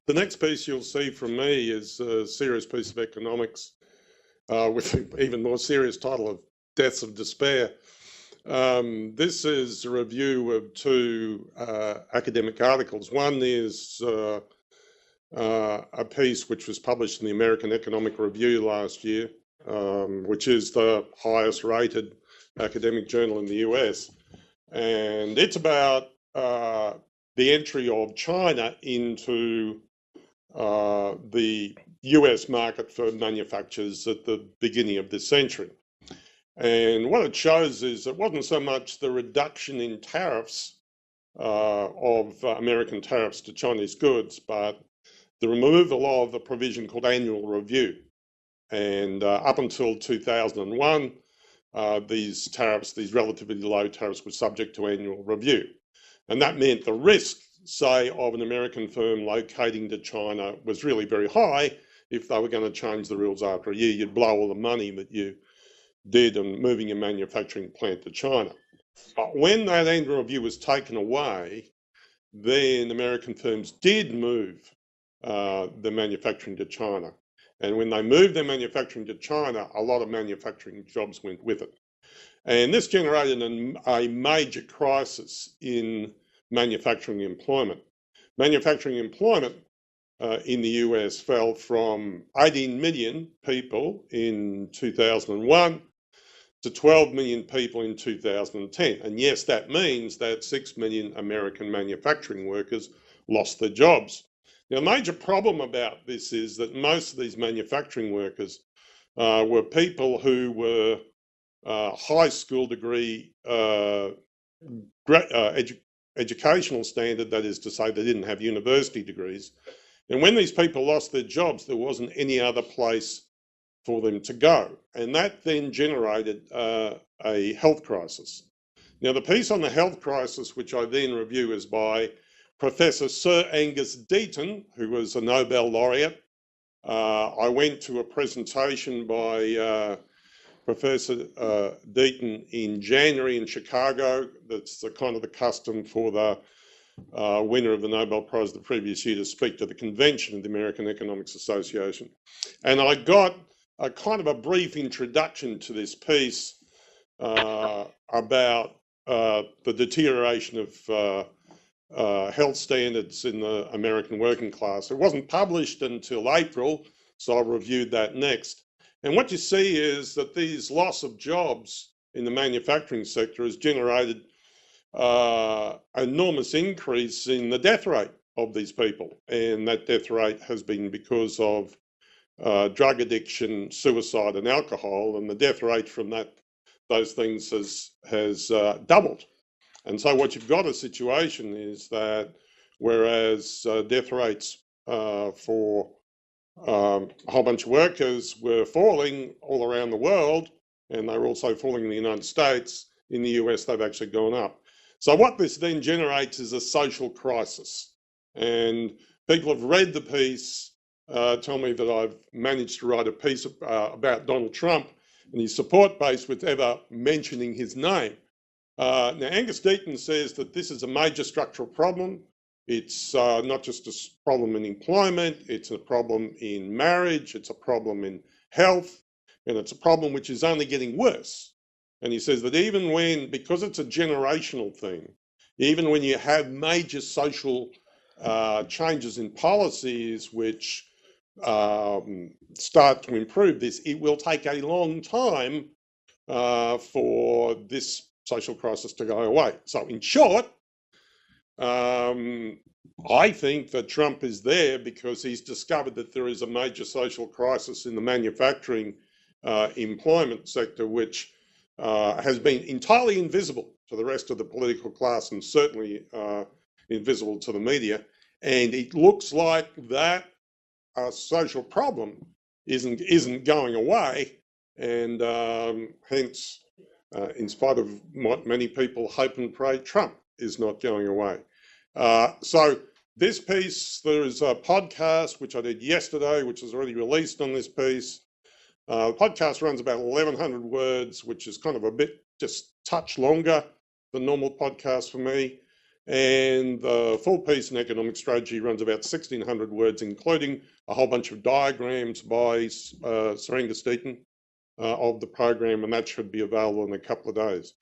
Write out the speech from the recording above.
The next piece you'll see from me is a serious piece of economics with an even more serious title of Deaths of Despair. This is a review of two academic articles. One is a piece which was published in the American Economic Review last year, which is the highest rated academic journal in the US. And it's about the entry of China into the US market for manufacturers at the beginning of this century. And what it shows is it wasn't so much the reduction in tariffs of American tariffs to Chinese goods, but the removal of a provision called annual review. And up until 2001, these tariffs, these relatively low tariffs, were subject to annual review. And that meant the risk, say, of an American firm locating to China was really very high. If they were going to change the rules after a year, you'd blow all the money that you did on moving your manufacturing plant to China. But when that annual review was taken away, then American firms did move the manufacturing to China. And when they moved their manufacturing to China, a lot of manufacturing jobs went with it. And this generated a major crisis in manufacturing employment. Manufacturing employment in the US fell from 18 million people in 2001 to 12 million people in 2010. And yes, that means that 6 million American manufacturing workers lost their jobs. Now, the major problem about this is that most of these manufacturing workers were people who were high school degree educational standard, that is to say they didn't have university degrees. And when these people lost their jobs, there wasn't any other place for them to go. And that then generated a health crisis. Now, the piece on the health crisis, which I then review, is by Professor Sir Angus Deaton, who was a Nobel laureate. I went to a presentation by Professor Deaton in January in Chicago. That's the kind of the custom for the winner of the Nobel Prize the previous year to speak to the convention of the American Economics Association. And I got a kind of a brief introduction to this piece about the deterioration of health standards in the American working class. It wasn't published until April, so I reviewed that next. And what you see is that these loss of jobs in the manufacturing sector has generated enormous increase in the death rate of these people. And that death rate has been because of drug addiction, suicide and alcohol, and the death rate from those things has doubled. And so what you've got a situation is that whereas death rates for a whole bunch of workers were falling all around the world, and they were also falling in the United States, in the US they've actually gone up. So what this then generates is a social crisis. And people have read the piece, tell me that I've managed to write a piece about Donald Trump and his support base with ever mentioning his name. Now, Angus Deaton says that this is a major structural problem. It's not just a problem in employment, it's a problem in marriage, it's a problem in health, and it's a problem which is only getting worse. And he says that even when, because it's a generational thing, even when you have major social changes in policies which start to improve this, it will take a long time for this social crisis to go away. So in short, I think that Trump is there because he's discovered that there is a major social crisis in the manufacturing employment sector, which has been entirely invisible to the rest of the political class and certainly invisible to the media. And it looks like that social problem isn't going away, and hence, in spite of what many people hope and pray, Trump is not going away. So this piece, there is a podcast which I did yesterday, which is already released on this piece. The podcast runs about 1,100 words, which is kind of a bit just touch longer than normal podcasts for me. And the full piece in economic strategy runs about 1,600 words, including a whole bunch of diagrams by Saranga Steaton of the program, and that should be available in a couple of days.